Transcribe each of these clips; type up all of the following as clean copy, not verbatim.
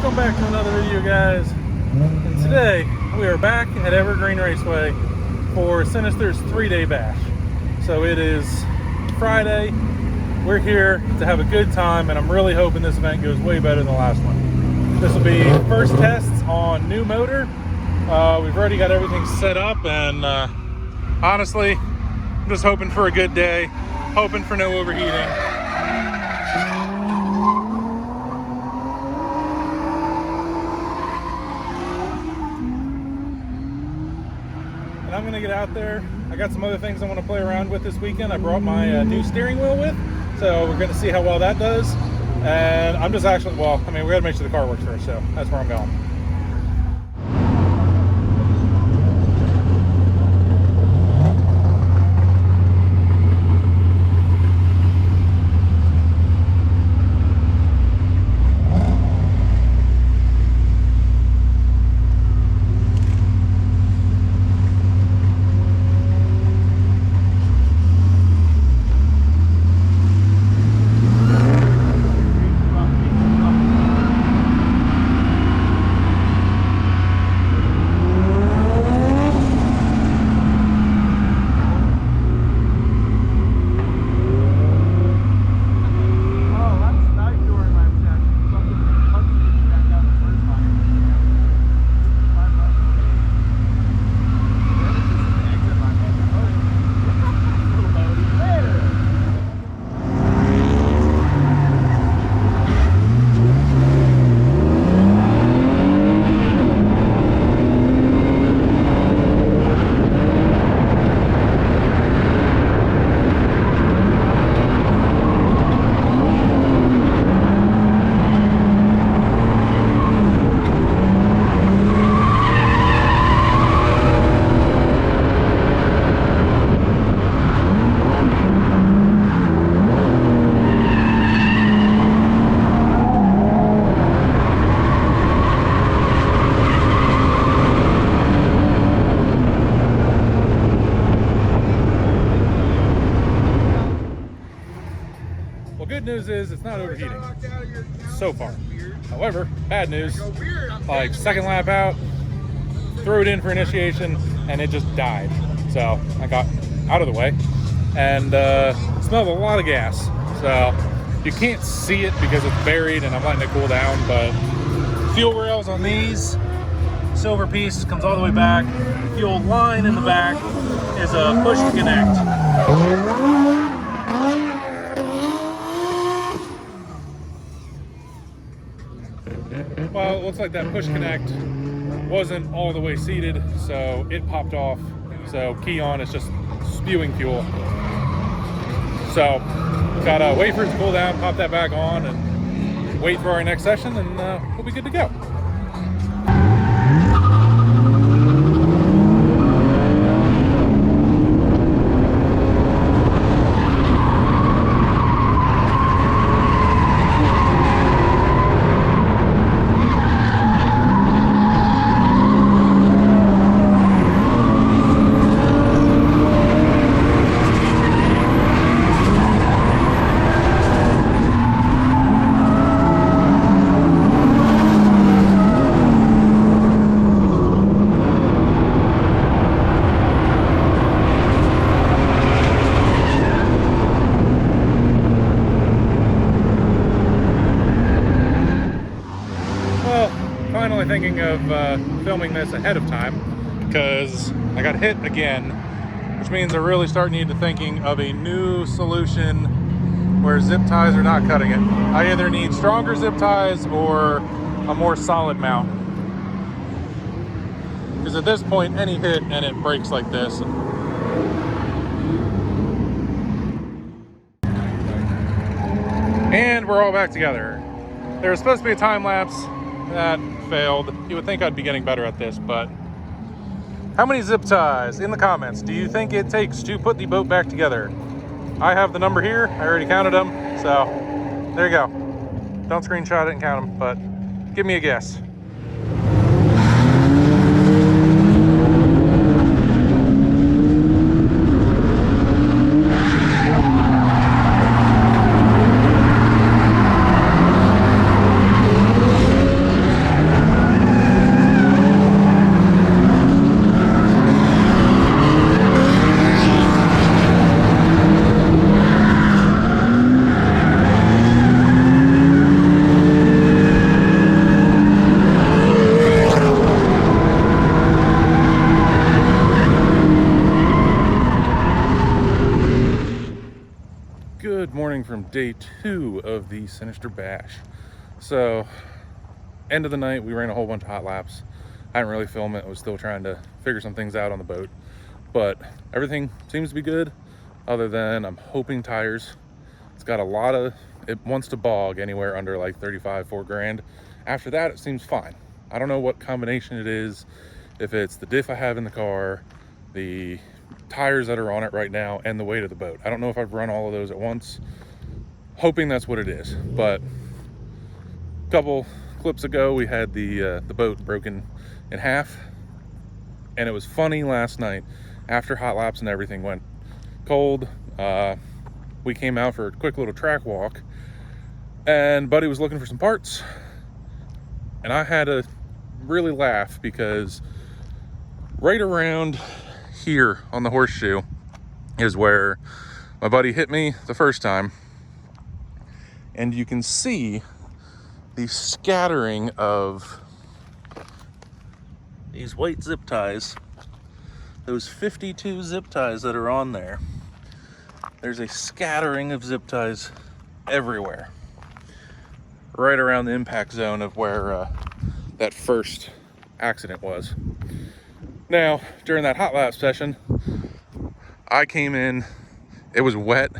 Welcome back to another video, guys. And today we are back at Evergreen Raceway for Sinister's 3-day bash. So it is Friday. We're here to have a good time, and I'm really hoping this event goes way better than the last one. This will be first tests on new motor. We've already got everything set up, and honestly, I'm just hoping for a good day, hoping for no overheating. And I'm gonna get out there. I got some other things I want to play around with this weekend. I brought my new steering wheel with, so we're gonna see how well that does. And I'm just actually, we gotta make sure the car works first, so that's where I'm going. Good news is it's not overheating so far. However, bad news, like second lap out, threw it in for initiation and it just died. So I got out of the way and smelled a lot of gas. So you can't see it because it's buried and I'm letting it cool down, but fuel rails on these silver piece comes all the way back. Fuel line in the back is a push to connect. Well, it looks like that push connect wasn't all the way seated, so it popped off. So key on, it's just spewing fuel. So gotta wait for it to cool down, pop that back on, and wait for our next session, and we'll be good to go. Finally thinking of filming this ahead of time because I got hit again, which means I really start needing to thinking of a new solution where zip ties are not cutting it. I either need stronger zip ties or a more solid mount, because at this point any hit and it breaks like this. And we're all back together. There was supposed to be a time lapse that failed. You would think I'd be getting better at this, but how many zip ties in the comments do you think it takes to put the boat back together? I have the number here. I already counted them, so there you go. Don't screenshot it and count them, but give me a guess. day 2 of the Sinister Bash. So, end of the night, we ran a whole bunch of hot laps. I didn't really film it. I was still trying to figure some things out on the boat. But everything seems to be good, other than I'm hoping tires. It's got a lot of, it wants to bog anywhere under like 35, 4 grand. After that, it seems fine. I don't know what combination it is, if it's the diff I have in the car, the tires that are on it right now, and the weight of the boat. I don't know if I've run all of those at once. Hoping that's what it is. But a couple clips ago, we had the boat broken in half, and it was funny last night after hot laps and everything went cold. We came out for a quick little track walk, and Buddy was looking for some parts, and I had to really laugh because right around here on the horseshoe is where my buddy hit me the first time, and you can see the scattering of these white zip ties, those 52 zip ties that are on there. There's a scattering of zip ties everywhere, right around the impact zone of where that first accident was. Now, during that hot lap session, I came in, it was wet,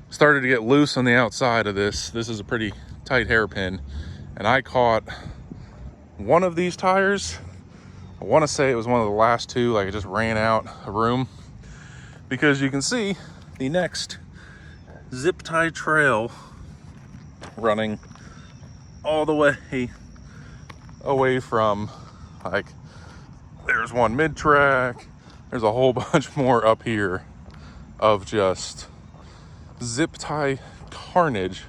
started to get loose on the outside of this. This is a pretty tight hairpin, and I caught one of these tires. I want to say it was one of the last two, like it just ran out of room, because you can see the next zip tie trail running all the way away from, like, there's one mid-track, there's a whole bunch more up here of just zip tie carnage.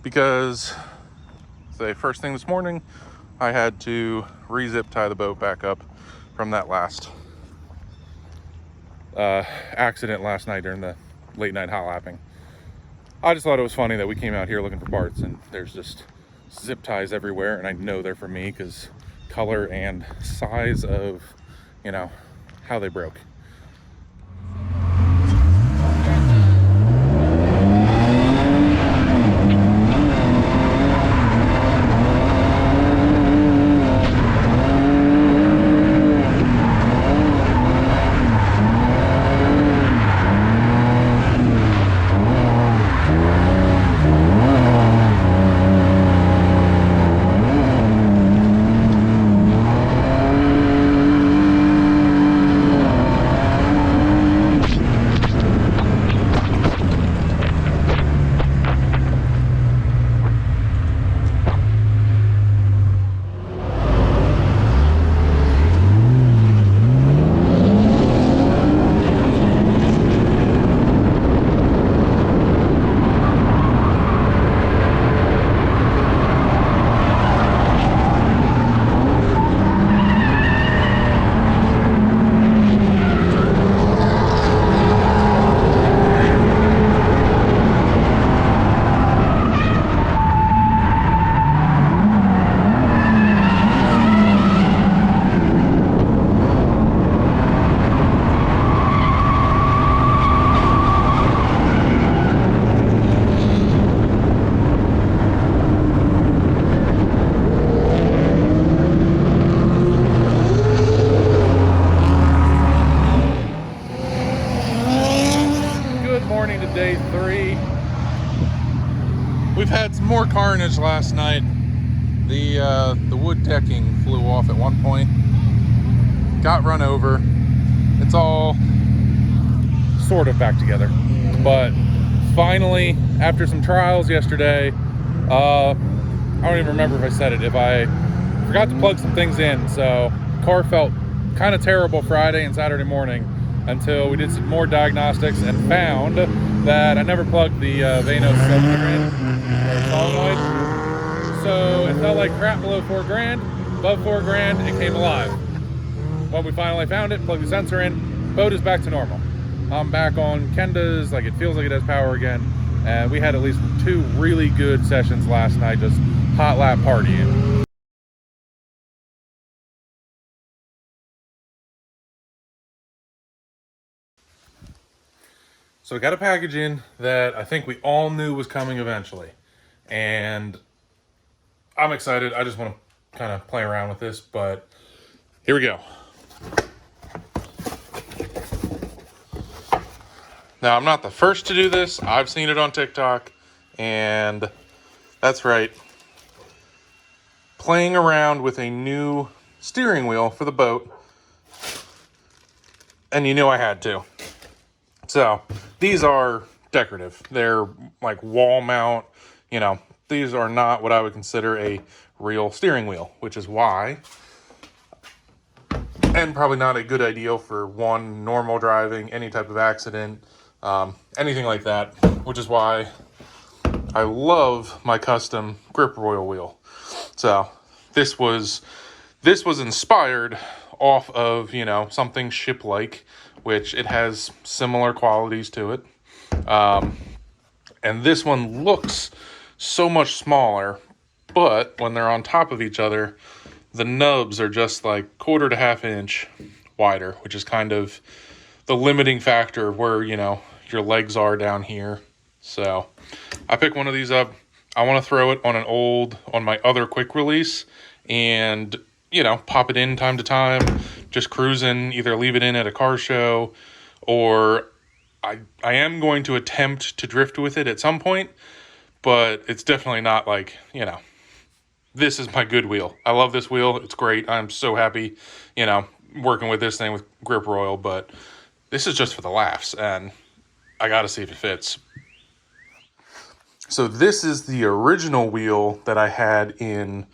Because the first thing this morning, I had to re-zip tie the boat back up from that last accident last night during the late night hot lapping. I just thought it was funny that we came out here looking for parts and there's just zip ties everywhere, and I know they're for me because color and size of, you know, how they broke. Day 3. We've had some more carnage last night. The wood decking flew off at one point, got run over. It's all sort of back together, but finally, after some trials yesterday, I don't even remember if I said it, if I forgot to plug some things in, so car felt kind of terrible Friday and Saturday morning until we did some more diagnostics and found that I never plugged the Vanos cylinder in, or solenoid. So it felt like crap below 4 grand. Above 4 grand, it came alive. When we finally found it, plugged the sensor in, boat is back to normal. I'm back on Kenda's, like it feels like it has power again. And we had at least 2 really good sessions last night, just hot lap partying. So I got a package in that I think we all knew was coming eventually. And I'm excited. I just want to kind of play around with this, but here we go. Now, I'm not the first to do this. I've seen it on TikTok, and that's right. Playing around with a new steering wheel for the boat, and you knew I had to. So, these are decorative. They're like wall mount, you know, these are not what I would consider a real steering wheel, which is why, and probably not a good idea for one, normal driving, any type of accident, anything like that, which is why I love my custom grip royal wheel. So this was inspired off of, you know, something ship-like, which it has similar qualities to it. And this one looks so much smaller, but when they're on top of each other, the nubs are just like 1/4 to 1/2 inch wider, which is kind of the limiting factor of where, you know, your legs are down here. So I picked one of these up. I want to throw it on my other quick release and, you know, pop it in time to time, just cruising, either leave it in at a car show, or I am going to attempt to drift with it at some point, but it's definitely not like, you know, this is my good wheel. I love this wheel. It's great. I'm so happy, you know, working with this thing with Grip Royal, but this is just for the laughs, and I got to see if it fits. So this is the original wheel that I had in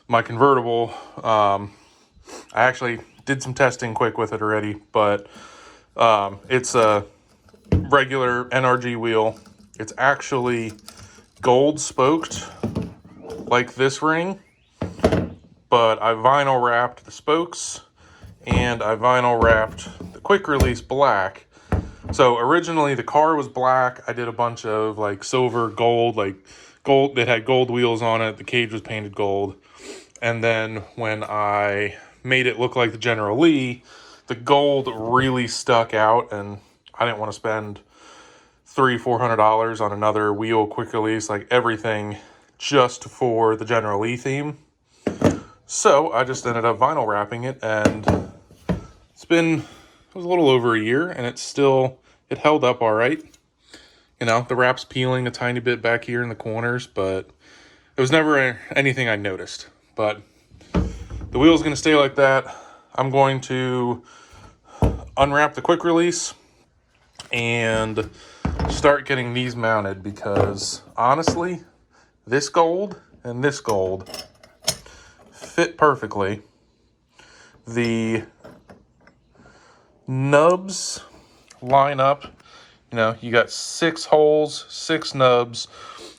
my convertible. I actually did some testing quick with it already, but it's a regular NRG wheel. It's actually gold spoked like this ring, but I vinyl wrapped the spokes and I vinyl wrapped the quick release black. So originally the car was black. I did a bunch of like silver, gold, like gold that had gold wheels on it. The cage was painted gold. And then when I made it look like the General Lee, the gold really stuck out, and I didn't want to spend $300-400 on another wheel quick release, like everything just for the General Lee theme. So I just ended up vinyl wrapping it, and it was a little over a year, and it held up all right. You know, the wrap's peeling a tiny bit back here in the corners, but it was never anything I noticed. But the wheel's going to stay like that. I'm going to unwrap the quick release and start getting these mounted, because honestly, this gold and this gold fit perfectly. The nubs line up. You know, you got 6 holes, 6 nubs,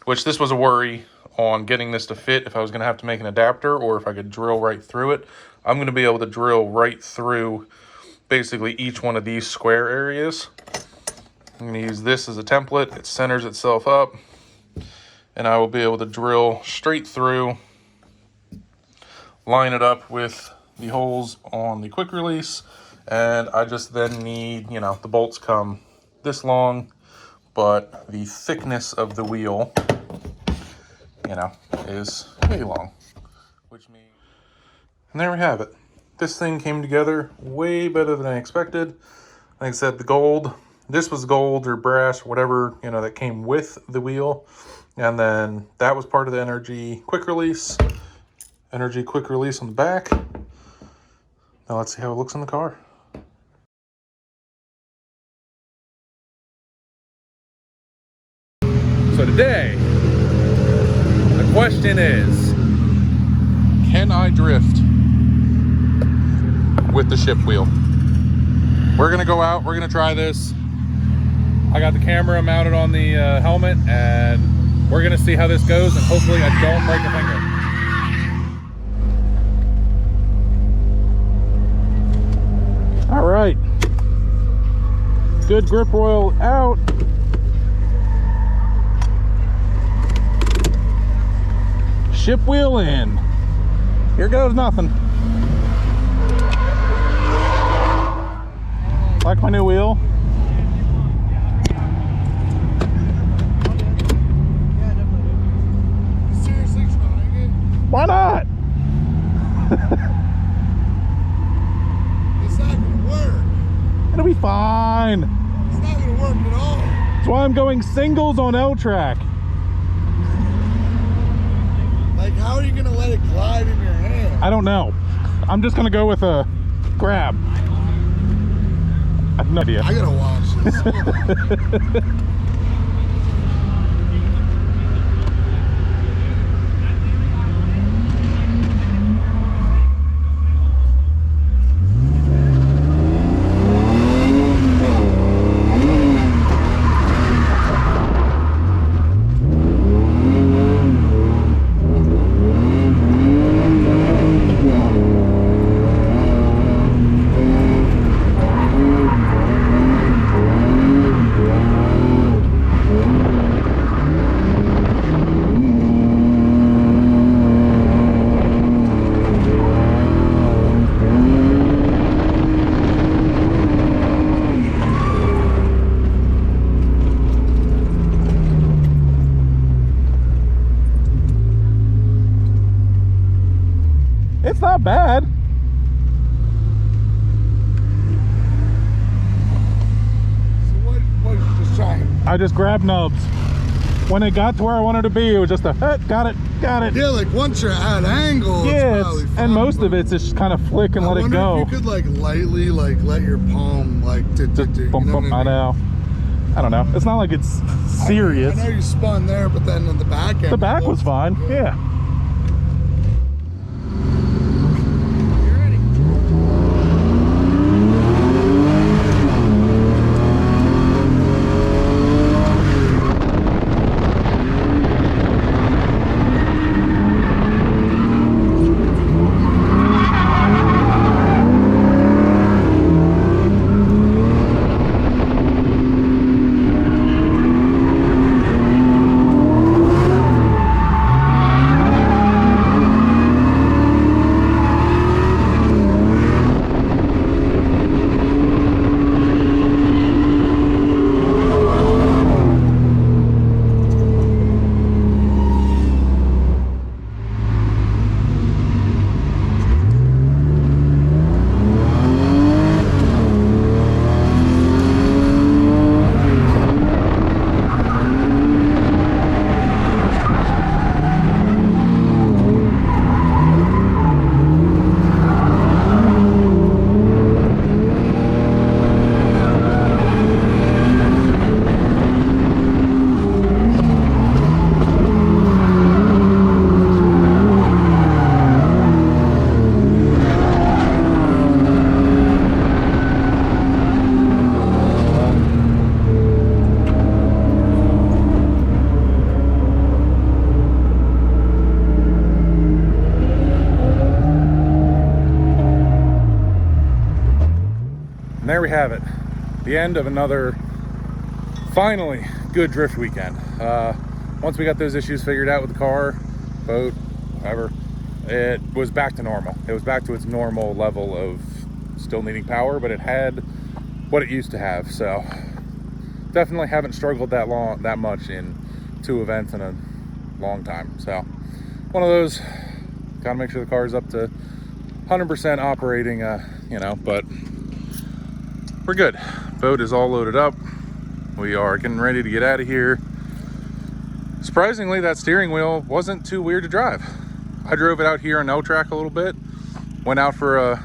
which this was a worry on getting this to fit if I was going to have to make an adapter or if I could drill right through it. I'm going to be able to drill right through basically each one of these square areas. I'm going to use this as a template. It centers itself up, and I will be able to drill straight through, line it up with the holes on the quick release, and I just then need, you know, the bolts come this long, but the thickness of the wheel, you know, is way long, which means, and there we have it. This thing came together way better than I expected. Like I said, the gold, this was gold or brass, whatever, you know, that came with the wheel. And then that was part of the energy quick release on the back. Now let's see how it looks in the car. So today, the question is, can I drift with the ship wheel? We're gonna go out, we're gonna try this. I got the camera mounted on the helmet, and we're gonna see how this goes, and hopefully I don't break a finger. All right, good grip royal out. Ship wheel in. Here goes nothing. Like my new wheel. Why not? It's not gonna work. It'll be fine. It's not gonna work at all. That's why I'm going singles on L track. Like, how are you gonna let it glide in your hand? I don't know. I'm just gonna go with a grab. I have no idea. I gotta watch this. It's not bad. So what did you just try? I just grabbed nubs. When it got to where I wanted to be, it was just a got it. Yeah, like once you're at angle, Yeah, it's probably fine, and most of it's just kind of flick and let it go. I wonder if you could like lightly like let your palm like Just bump, bump. I know. I don't know. It's not like it's serious. I know you spun there, but then on the back end, The back was fine. good. Yeah. And there we have it, the end of another finally good drift weekend. Once we got those issues figured out with the car, boat, whatever, it was back to normal. It was back to its normal level of still needing power, but it had what it used to have. So definitely haven't struggled that much in 2 events in a long time. So one of those, gotta make sure the car is up to 100% operating, you know, but we're good. Boat is all loaded up. We are getting ready to get out of here. Surprisingly, that steering wheel wasn't too weird to drive. I drove it out here on L track a little bit, went out for a,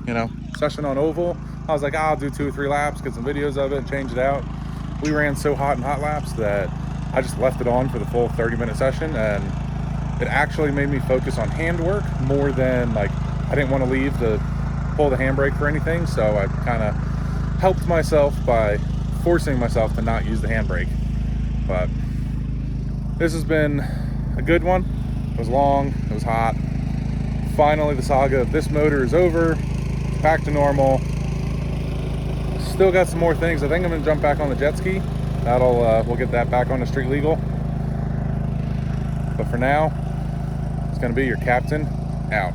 you know, session on oval. I was like, I'll do 2 or 3 laps, get some videos of it, change it out. We ran so hot in hot laps that I just left it on for the full 30-minute session, and it actually made me focus on handwork more than, like, I didn't want to leave to pull the handbrake for anything, so I kind of helped myself by forcing myself to not use the handbrake. But this has been a good one. It was long, it was hot. Finally, the saga of this motor is over, back to normal. Still got some more things. I think I'm gonna jump back on the jet ski. That'll we'll get that back on the street legal. But for now, it's gonna be your captain out.